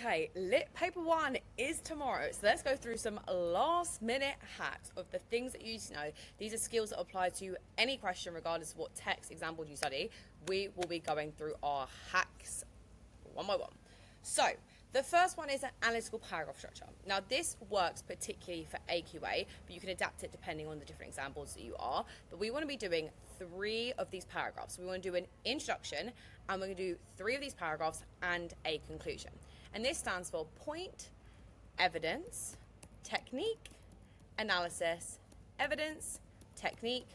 Okay, lit paper one is tomorrow. So let's go through some last minute hacks of the things that you need to know. These are skills that apply to any question regardless of what text example you study. We will be going through our hacks one by one. So the first one is an analytical paragraph structure. Now this works particularly for AQA, but you can adapt it depending on the different examples that you are. But we want to be doing 3 of these paragraphs. We want to do an introduction, and we're going to do 3 of these paragraphs and a conclusion. And this stands for point, evidence, technique, analysis, evidence, technique,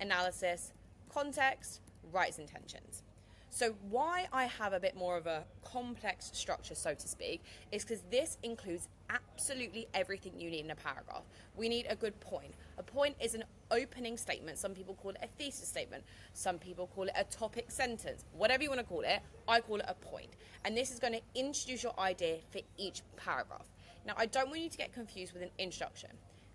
analysis, context, writer's intentions. So why I have a bit more of a complex structure, so to speak, is because this includes absolutely everything you need in a paragraph. We need a good point. A point is an opening statement. Some people call it a thesis statement. Some people call it a topic sentence. Whatever you want to call it, I call it a point. And this is going to introduce your idea for each paragraph. Now, I don't want you to get confused with an introduction.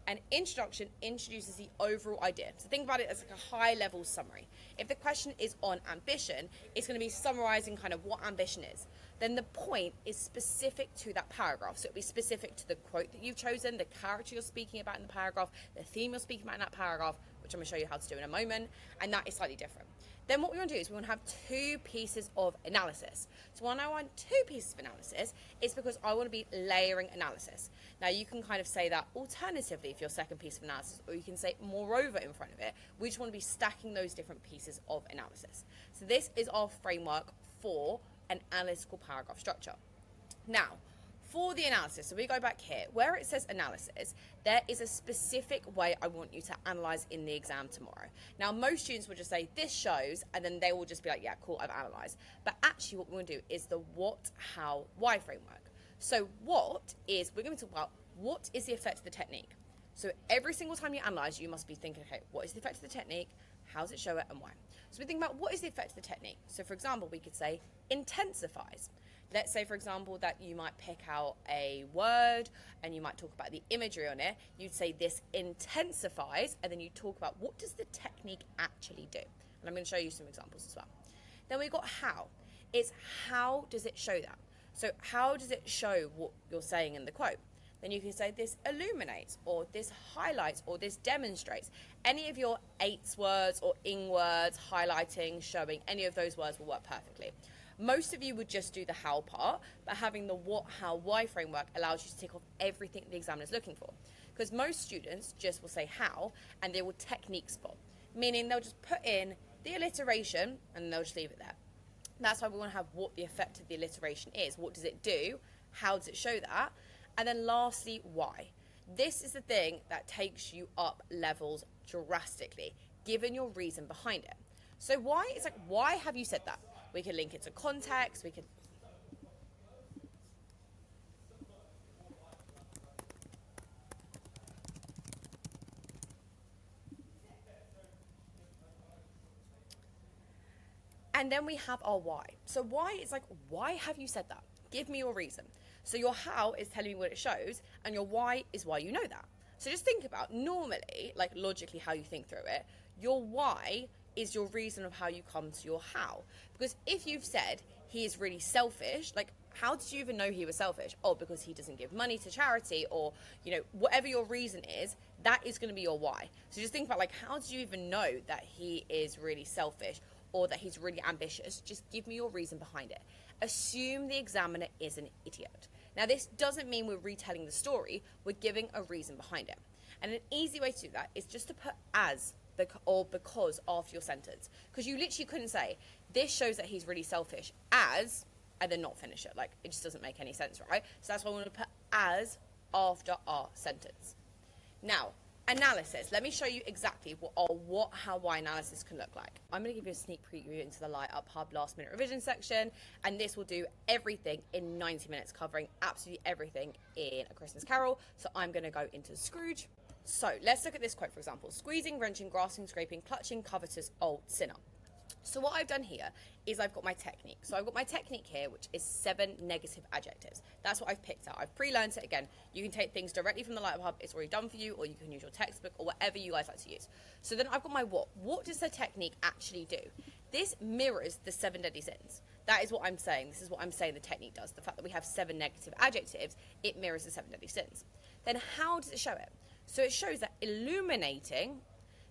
An introduction introduces the overall idea. So think about it as like a high-level summary. If the question is on ambition, it's going to be summarizing kind of what ambition is. Then the point is specific to that paragraph. So it'll be specific to the quote that you've chosen, the character you're speaking about in the paragraph, the theme you're speaking about in that paragraph, which I'm going to show you how to do in a moment, and that is slightly different. Then what we want to do is we want to have 2 pieces of analysis. So when I want 2 pieces of analysis, it's because I want to be layering analysis. Now you can kind of say that alternatively if your second piece of analysis, or you can say moreover in front of it. We just want to be stacking those different pieces of analysis. So this is our framework for an analytical paragraph structure. Now, for the analysis, so we go back here, where it says analysis, there is a specific way I want you to analyze in the exam tomorrow. Now, most students will just say, this shows, and then they will just be like, yeah, cool, I've analyzed. But actually what we want to do is the what, how, why framework. So what is, we're going to talk about what is the effect of the technique. So every single time you analyze, you must be thinking, okay, what is the effect of the technique? How does it show it and why? So we think about what is the effect of the technique. So for example, we could say intensifies. Let's say, for example, that you might pick out a word and you might talk about the imagery on it. You'd say this intensifies, and then you talk about what does the technique actually do. And I'm going to show you some examples as well. Then we've got how. It's how does it show that? So how does it show what you're saying in the quote? Then you can say this illuminates, or this highlights, or this demonstrates. Any of your eights words or ing words, highlighting, showing, any of those words will work perfectly. Most of you would just do the how part, but having the what, how, why framework allows you to tick off everything the examiner is looking for. Because most students just will say how, and they will technique spot, meaning they'll just put in the alliteration and they'll just leave it there. That's why we want to have what the effect of the alliteration is. What does it do? How does it show that? And then lastly, why? This is the thing that takes you up levels drastically, given your reason behind it. So why? It's like, why have you said that? We can link it to context, we can... And then we have our why. So why is like, why have you said that? Give me your reason. So your how is telling me what it shows, and your why is why you know that. So just think about, normally, like logically how you think through it, your why is your reason of how you come to your how. Because if you've said he is really selfish, like how did you even know he was selfish? Oh, because he doesn't give money to charity, or, you know, whatever your reason is, that is going to be your why. So just think about like, how did you even know that he is really selfish or that he's really ambitious? Just give me your reason behind it. Assume the examiner is an idiot. Now, this doesn't mean we're retelling the story, we're giving a reason behind it. And an easy way to do that is just to put as or because after your sentence. Because you literally couldn't say, this shows that he's really selfish as, and then not finish it. Like, it just doesn't make any sense, right? So that's why I want to put as after our sentence. Now, analysis. Let me show you exactly what, how, why analysis can look like. I'm going to give you a sneak preview into the Light Up Hub last minute revision section, and this will do everything in 90 minutes, covering absolutely everything in A Christmas Carol. So I'm going to go into Scrooge. So let's look at this quote, for example. Squeezing, wrenching, grasping, scraping, clutching, covetous, old sinner. So what I've done here is I've got my technique. So I've got my technique here, which is 7 negative adjectives. That's what I've picked out. I've pre-learned it. Again, you can take things directly from the Light Up Hub. It's already done for you, or you can use your textbook or whatever you guys like to use. So then I've got my what. What does the technique actually do? This mirrors the 7 deadly sins. That is what I'm saying. This is what I'm saying the technique does. The fact that we have 7 negative adjectives, it mirrors the 7 deadly sins. Then how does it show it? So it shows that illuminating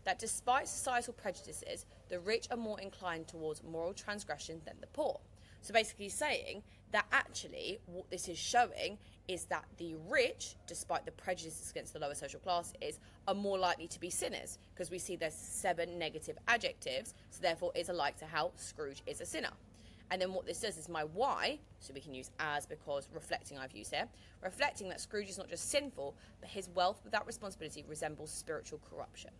that despite societal prejudices, the rich are more inclined towards moral transgression than the poor. So basically saying that actually what this is showing is that the rich, despite the prejudices against the lower social classes, are more likely to be sinners, because we see there's 7 negative adjectives, so therefore it's alike to how Scrooge is a sinner. And then what this does is my why, so we can use as because reflecting I've used here, reflecting that Scrooge is not just sinful, but his wealth without responsibility resembles spiritual corruption.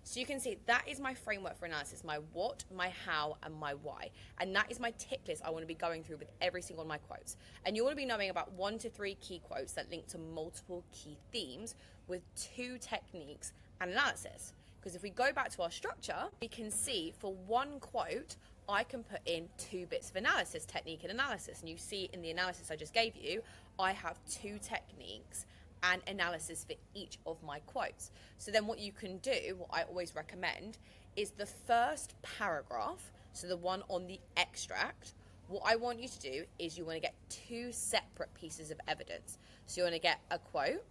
So you can see that is my framework for analysis, my what, my how, and my why. And that is my tick list I want to be going through with every single one of my quotes. And you want to be knowing about 1 to 3 key quotes that link to multiple key themes with 2 techniques and analysis. Because if we go back to our structure, we can see for 1 quote, I can put in 2 bits of analysis, technique and analysis. And you see in the analysis I just gave you, I have 2 techniques and analysis for each of my quotes. So then what you can do, what I always recommend, is the first paragraph, so the one on the extract, what I want you to do is you want to get 2 separate pieces of evidence. So you want to get a quote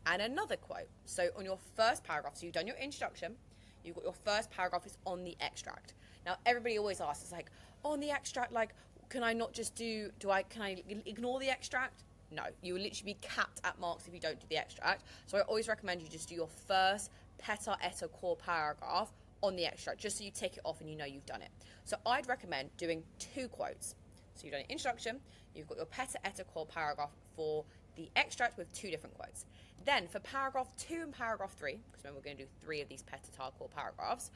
and another quote. So on your first paragraph, so you've done your introduction, you've got your first paragraph is on the extract. Now everybody always asks, it's like, on the extract, like, can I not just can I ignore the extract? No, you will literally be capped at marks if you don't do the extract. So I always recommend you just do your first peta eta core paragraph on the extract, just so you tick it off and you know you've done it. So I'd recommend doing 2 quotes. So you've done an introduction, you've got your peta eta core paragraph for the extract with 2 different quotes. Then for paragraph 2 and paragraph 3, because remember we're going to do 3 of these peta eta core paragraphs,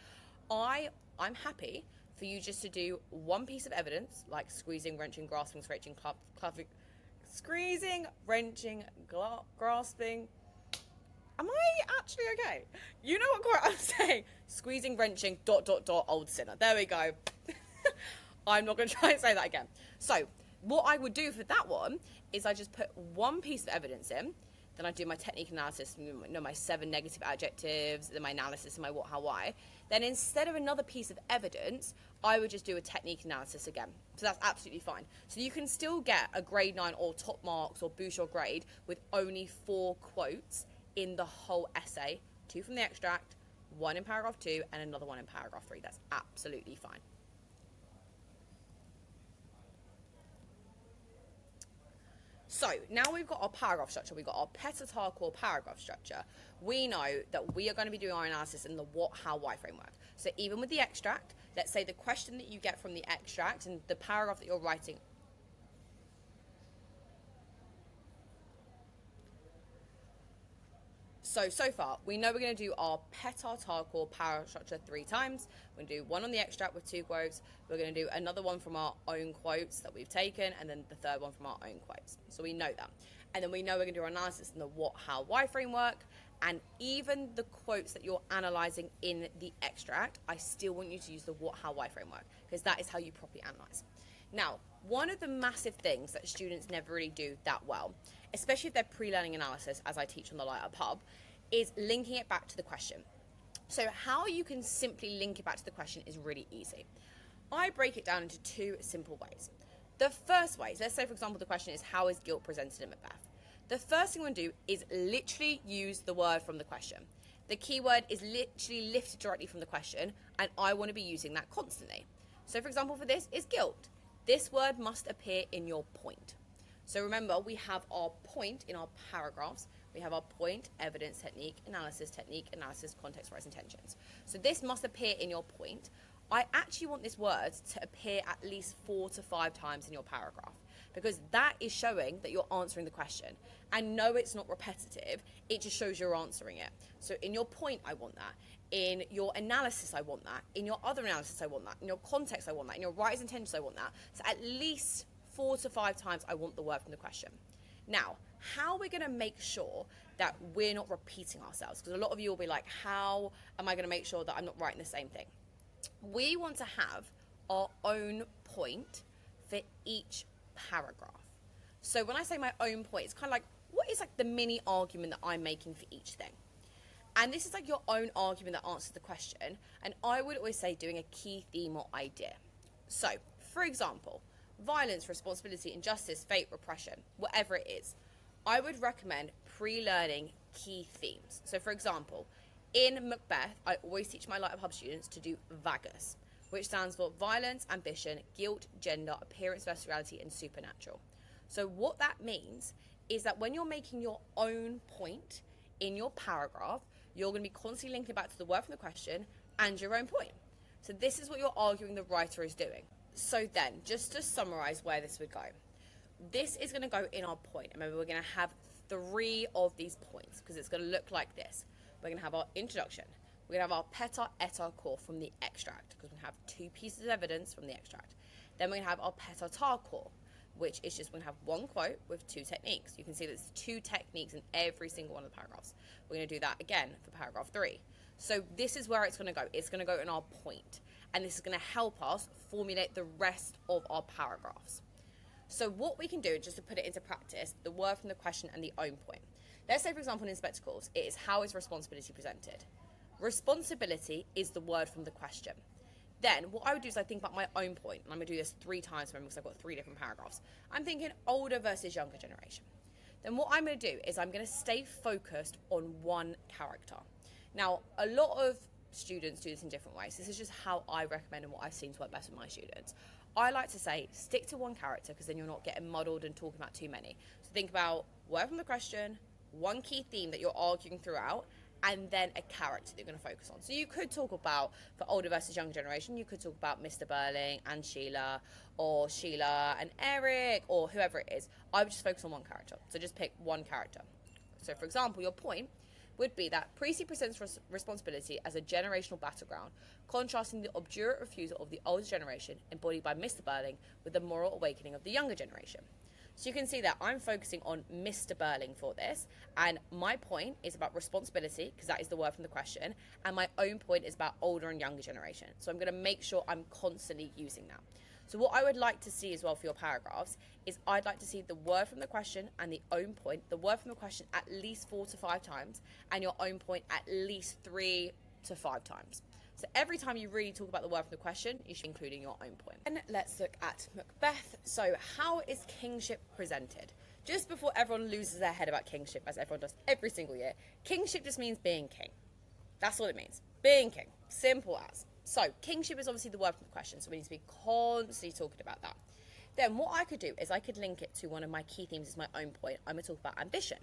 I'm happy for you just to do 1 piece of evidence, like squeezing, wrenching, grasping, stretching, squeezing, wrenching, grasping. Am I actually okay? You know what quote I'm saying? Squeezing, wrenching, ... old sinner. There we go. I'm not going to try and say that again. So what I would do for that one is I just put 1 piece of evidence in, then I do my technique analysis, my 7 negative adjectives, then my analysis and my what, how, why. Then instead of another piece of evidence, I would just do a technique analysis again. So that's absolutely fine. So you can still get a grade 9 or top marks or boost your grade with only 4 quotes in the whole essay. 2 from the extract, 1 in paragraph 2, and another 1 in paragraph 3. That's absolutely fine. So now we've got our paragraph structure, we've got our peta core paragraph structure. We know that we are going to be doing our analysis in the what, how, why framework. So even with the extract, let's say the question that you get from the extract and the paragraph that you're writing. So far, we know we're going to do our peta core paragraph structure 3 times. We're going to do 1 on the extract with 2 quotes. We're going to do another one from our own quotes that we've taken, and then the third one from our own quotes. So we know that. And then we know we're going to do our analysis in the what, how, why framework. And even the quotes that you're analysing in the extract, I still want you to use the what, how, why framework, because that is how you properly analyse. Now, one of the massive things that students never really do that well, especially if they're pre-learning analysis, as I teach on the Light Up Hub, is linking it back to the question. So how you can simply link it back to the question is really easy. I break it down into 2 simple ways. The first way, so let's say for example the question is, how is guilt presented in Macbeth? The first thing we want to do is literally use the word from the question. The keyword is literally lifted directly from the question, and I want to be using that constantly. So for example for this is guilt. This word must appear in your point. So remember, we have our point in our paragraphs. We have our point, evidence, technique, analysis, context, rise, intentions. So this must appear in your point. I actually want this word to appear at least 4 to 5 times in your paragraph, because that is showing that you're answering the question. And no, it's not repetitive. It just shows you're answering it. So in your point, I want that. In your analysis, I want that. In your other analysis, I want that. In your context, I want that. In your rise, intentions, I want that. So at least 4 to 5 times, I want the word from the question. Now, how are we going to make sure that we're not repeating ourselves? Because a lot of you will be like, how am I going to make sure that I'm not writing the same thing? We want to have our own point for each paragraph. So when I say my own point, it's kind of like, what is like the mini argument that I'm making for each thing? And this is like your own argument that answers the question. And I would always say doing a key theme or idea. So, for example, violence, responsibility, injustice, fate, repression, whatever it is, I would recommend pre-learning key themes. So for example, in Macbeth, I always teach my Light of Hub students to do VAGUS, which stands for violence, ambition, guilt, gender, appearance versus reality, and supernatural. So what that means is that when you're making your own point in your paragraph, you're going to be constantly linking back to the word from the question and your own point. So this is what you're arguing the writer is doing. So then, just to summarize where this would go, this is going to go in our point. Remember, we're going to have 3 of these points because it's going to look like this. We're going to have our introduction. We're going to have our peta eta core from the extract because we're going to have 2 pieces of evidence from the extract. Then we're going to have our peta ta core, which is just we're going to have 1 quote with 2 techniques. You can see there's 2 techniques in every single one of the paragraphs. We're going to do that again for paragraph 3. So this is where it's going to go. It's going to go in our point, and this is going to help us formulate the rest of our paragraphs. So what we can do, just to put it into practice, the word from the question and the own point. Let's say, for example, in spectacles, it is how is responsibility presented? Responsibility is the word from the question. Then what I would do is I think about my own point, and I'm going to do this 3 times because I've got 3 different paragraphs. I'm thinking older versus younger generation. Then what I'm going to do is I'm going to stay focused on one character. Now, a lot of students do this in different ways. This is just how I recommend and what I've seen to work best with my students. I like to say stick to one character because then you're not getting muddled and talking about too many. So think about word from the question, one key theme that you're arguing throughout, and then a character that you're going to focus on. So you could talk about, for older versus younger generation, you could talk about Mr. Burling and Sheila, or Sheila and Eric, or whoever it is. I would just focus on one character. So just pick one character. So for example, your point would be that Precy presents responsibility as a generational battleground, contrasting the obdurate refusal of the older generation, embodied by Mr. Burling, with the moral awakening of the younger generation. So you can see that I'm focusing on Mr. Burling for this, and my point is about responsibility, because that is the word from the question, and my own point is about older and younger generation. So I'm going to make sure I'm constantly using that. So what I would like to see as well for your paragraphs is I'd like to see the word from the question and the own point, the word from the question at least 4 to 5 times, and your own point at least 3 to 5 times. So every time you really talk about the word from the question, you should be including your own point. And let's look at Macbeth. So how is kingship presented? Just before everyone loses their head about kingship, as everyone does every single year, kingship just means being king. That's all it means. Being king. Simple as. So kingship is obviously the word from the question, so we need to be constantly talking about that. Then what I could do is I could link it to one of my key themes as my own point. I'm going to talk about ambition.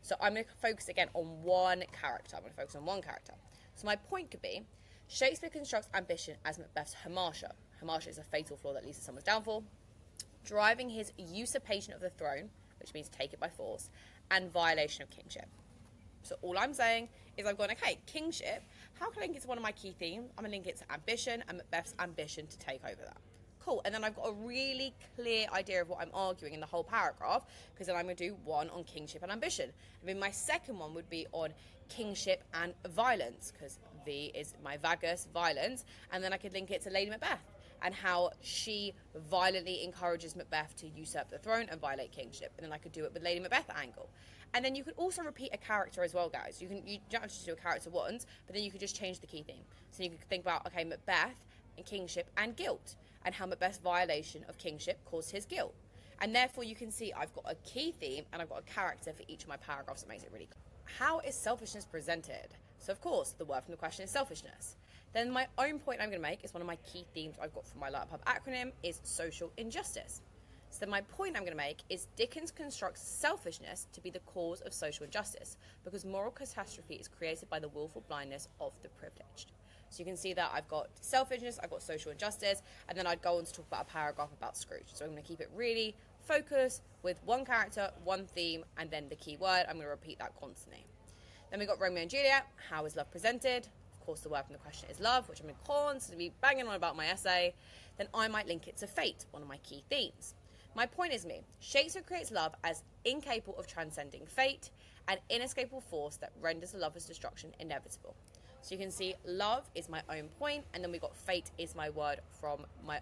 So I'm going to focus again on one character. I'm going to focus on one character. So my point could be, Shakespeare constructs ambition as Macbeth's hamartia. Hamartia is a fatal flaw that leads to someone's downfall, driving his usurpation of the throne, which means take it by force, and violation of kingship. So all I'm saying is I've gone, okay, kingship, how can I link it to one of my key themes? I'm going to link it to ambition and Macbeth's ambition to take over that. Cool, and then I've got a really clear idea of what I'm arguing in the whole paragraph, because then I'm going to do one on kingship and ambition. I mean, my second one would be on kingship and violence, because V is my vagus, violence, and then I could link it to Lady Macbeth and how she violently encourages Macbeth to usurp the throne and violate kingship, and then I could do it with Lady Macbeth angle. And then you could also repeat a character as well, guys. You don't have to do a character once, but then you could just change the key theme. So you could think about, okay, Macbeth and kingship and guilt, and how Macbeth's violation of kingship caused his guilt. And therefore you can see I've got a key theme and I've got a character for each of my paragraphs that makes it really clear. How is selfishness presented? So of course, the word from the question is selfishness. Then my own point I'm going to make is one of my key themes I've got from my Light Up acronym is social injustice. So then my point I'm going to make is Dickens constructs selfishness to be the cause of social injustice because moral catastrophe is created by the willful blindness of the privileged. So you can see that I've got selfishness, I've got social injustice, and then I'd go on to talk about a paragraph about Scrooge. So I'm going to keep it really focused with one character, one theme, and then the key word. I'm going to repeat that constantly. Then we've got Romeo and Juliet. How is love presented? Of course, the word from the question is love, which I'm going to constantly be banging on about my essay. Then I might link it to fate, one of my key themes. My point is me. Shakespeare creates love as incapable of transcending fate, an inescapable force that renders the lover's destruction inevitable. So you can see love is my own point, and then we got fate is my word from my,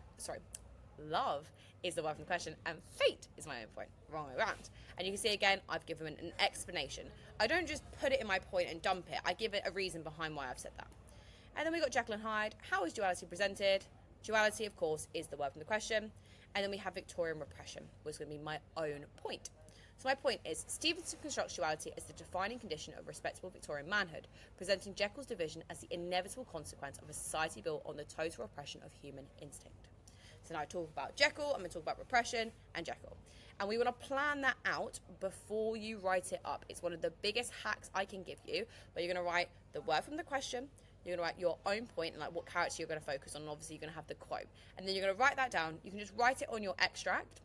love is the word from the question, and fate is my own point, wrong way around. And you can see again, I've given an explanation. I don't just put it in my point and dump it, I give it a reason behind why I've said that. And then we got Jekyll and Hyde. How is duality presented? Duality, of course, is the word from the question. And then we have Victorian repression, which is going to be my own point. So my point is, Stevenson constructs duality as the defining condition of respectable Victorian manhood, presenting Jekyll's division as the inevitable consequence of a society built on the total repression of human instinct. So now I talk about Jekyll, I'm going to talk about repression and Jekyll. And we want to plan that out before you write it up. It's one of the biggest hacks I can give you, where you're going to write the word from the question, you're going to write your own point and like what character you're going to focus on, and obviously you're going to have the quote. And then you're going to write that down. You can just write it on your extract.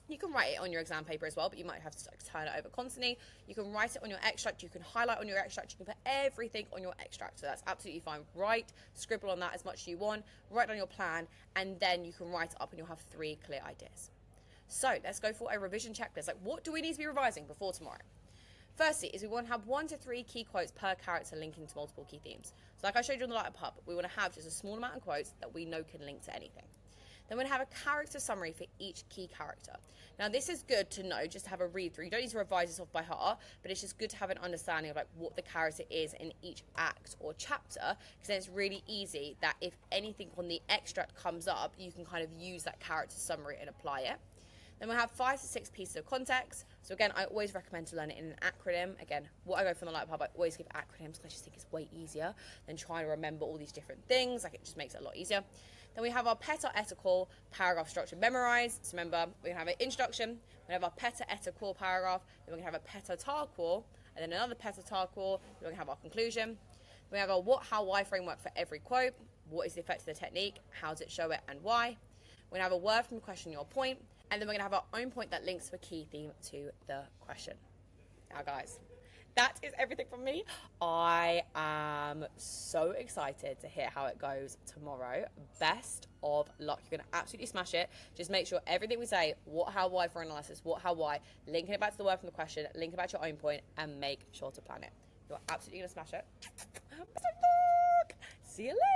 You can write it on your exam paper as well, but you might have to like, turn it over constantly. You can write it on your extract. You can highlight on your extract. You can put everything on your extract. So that's absolutely fine. Write, scribble on that as much as you want. Write down your plan, and then you can write it up and you'll have 3 clear ideas. So let's go for a revision checklist. Like, what do we need to be revising before tomorrow? Firstly, is we want to have 1 to 3 key quotes per character linking to multiple key themes. So like I showed you on the light up, we want to have just a small amount of quotes that we know can link to anything. Then we're going to have a character summary for each key character. Now this is good to know, just to have a read through. You don't need to revise this off by heart, but it's just good to have an understanding of like what the character is in each act or chapter, because then it's really easy that if anything on the extract comes up, you can kind of use that character summary and apply it. Then we'll have 5 to 6 pieces of context. So again, I always recommend to learn it in an acronym. Again, what I go from the light pub, I always give acronyms because I just think it's way easier than trying to remember all these different things. Like, it just makes it a lot easier. Then we have our peta-etical paragraph structure memorized. So remember, we're gonna have an introduction, we have our peta-etical paragraph, then we're gonna have a peta-tarqual, and then another peta-tarqual, then we're gonna have our conclusion. We have our what, how, why framework for every quote. What is the effect of the technique? How does it show it and why? We're gonna have a word from the question, your point. And then we're going to have our own point that links the key theme to the question. Now, guys, that is everything from me. I am so excited to hear how it goes tomorrow. Best of luck. You're going to absolutely smash it. Just make sure everything we say, what, how, why for analysis, what, how, why, linking it back to the word from the question, linking it back to your own point, and make sure to plan it. You're absolutely going to smash it. Best of luck. See you later.